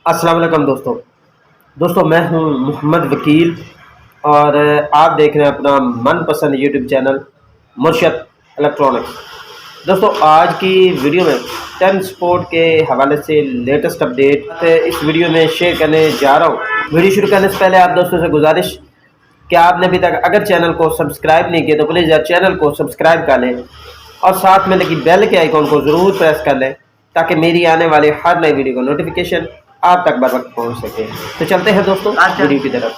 अस्सलाम वालेकुम दोस्तों मैं हूं मोहम्मद वकील और आप देख रहे हैं अपना मनपसंद यूट्यूब चैनल मुर्शद इलेक्ट्रॉनिक्स। दोस्तों आज की वीडियो में 10 स्पोर्ट के हवाले से लेटेस्ट अपडेट इस वीडियो में शेयर करने जा रहा हूं। वीडियो शुरू करने से पहले आप दोस्तों से गुजारिश कि आपने अभी तक अगर चैनल को सब्सक्राइब नहीं किया तो प्लीज़ यार चैनल को सब्सक्राइब कर लें और साथ में लगी बेल के आइकॉन को ज़रूर प्रेस कर लें ताकि मेरी आने वाली हर नई वीडियो का नोटिफिकेशन आप तक बर वक्त पहुँच सके। तो चलते हैं दोस्तों वीडियो की तरफ।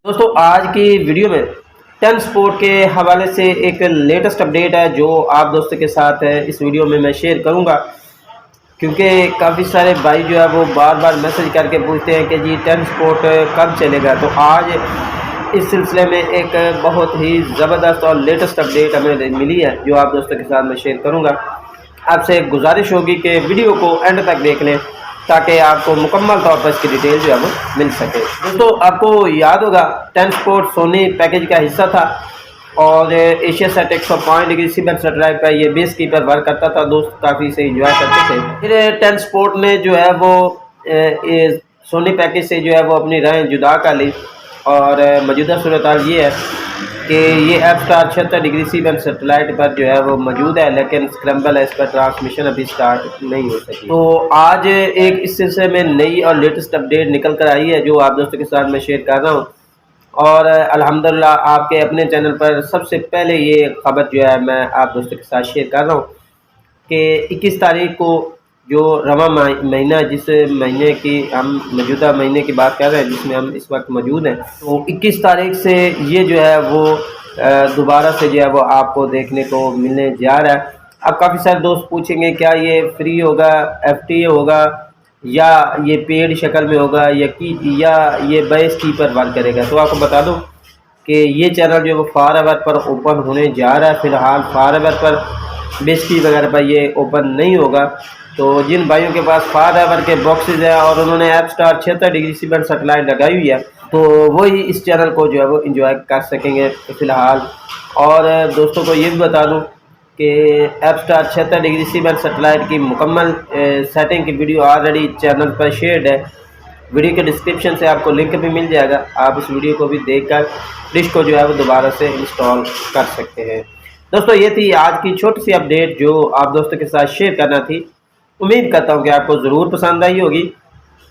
दोस्तों आज की वीडियो में 10 स्पोर्ट के हवाले से एक लेटेस्ट अपडेट है जो आप दोस्तों के साथ इस वीडियो में मैं शेयर करूंगा, क्योंकि काफ़ी सारे भाई जो है वो बार बार मैसेज करके पूछते हैं कि जी 10 स्पोर्ट कब चलेगा। तो आज इस सिलसिले में एक बहुत ही ज़बरदस्त और लेटेस्ट अपडेट हमें मिली है जो आप दोस्तों के साथ मैं शेयर करूंगा। आपसे गुजारिश होगी कि वीडियो को एंड तक देख लें ताकि आपको मुकम्मल तौर पर इसकी डिटेल जो है वो मिल सके। दोस्तों आपको याद होगा 10 स्पोर्ट सोनी पैकेज का हिस्सा था और Asia set 105 degree Seebeck satellite पर ये बेस कीपर वर्क करता था। दोस्त काफ़ी से इंजॉय करते थे। फिर 10 स्पोर्ट ने जो है वो सोनी पैकेज से जो है वो अपनी राहें जुदा कर ली और मौजूदा सूरत हाल ये है कि ये F star 76 degree Seebeck satellite पर जो है वो मौजूद है, लेकिन स्क्रैम्बल है, इस पर ट्रांसमिशन अभी स्टार्ट नहीं हो सकी। तो आज एक इस सिलसिले में नई और लेटेस्ट अपडेट निकल कर आई है जो आप दोस्तों के साथ मैं शेयर कर रहा हूँ और अल्हम्दुलिल्लाह आपके अपने चैनल पर सबसे पहले ये खबर जो है मैं आप दोस्तों के साथ शेयर कर रहा हूँ कि 21 तारीख को जो रवा महीना, जिस महीने की हम मौजूदा महीने की बात कर रहे हैं जिसमें हम इस वक्त मौजूद हैं, तो 21 तारीख से ये जो है वो दोबारा से जो है वो आपको देखने को मिलने जा रहा है। अब काफ़ी सारे दोस्त पूछेंगे क्या ये फ्री होगा, FTA होगा या ये पेड शक्ल में होगा या ये बेस कीपर वर्क करेगा। तो आपको बता दूं कि ये चैनल जो है वो फॉरएवर पर ओपन होने जा रहा है। फ़िलहाल फॉरएवर पर बेस की वगैरह पर ये ओपन नहीं होगा। तो जिन भाइयों के पास फॉरएवर के बॉक्सेज है और उन्होंने F star 76 degree Seebeck satellite लगाई हुई है तो वही इस चैनल को जो है वो इंजॉय कर सकेंगे फ़िलहाल। और दोस्तों को ये भी बता दूँ कि F star 76 degree Seebeck satellite की मुकम्मल सेटिंग की वीडियो ऑलरेडी चैनल पर शेयर्ड है। वीडियो के डिस्क्रिप्शन से आपको लिंक भी मिल जाएगा, आप इस वीडियो को भी देखकर डिश को जो है वो दोबारा से इंस्टॉल कर सकते हैं। दोस्तों ये थी आज की छोटी सी अपडेट जो आप दोस्तों के साथ शेयर करना थी। उम्मीद करता हूँ कि आपको ज़रूर पसंद आई होगी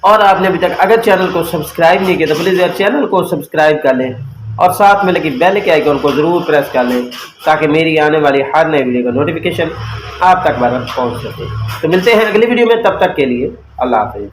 और आपने अभी तक अगर चैनल को सब्सक्राइब नहीं किया तो प्लीज़ यार चैनल को सब्सक्राइब कर लें और साथ में लगी बेल के आइकॉन को ज़रूर प्रेस कर लें ताकि मेरी आने वाली हर नई वीडियो का नोटिफिकेशन आप तक बराबर पहुंच सके। तो मिलते हैं अगली वीडियो में, तब तक के लिए अल्लाह हाफ़िज़।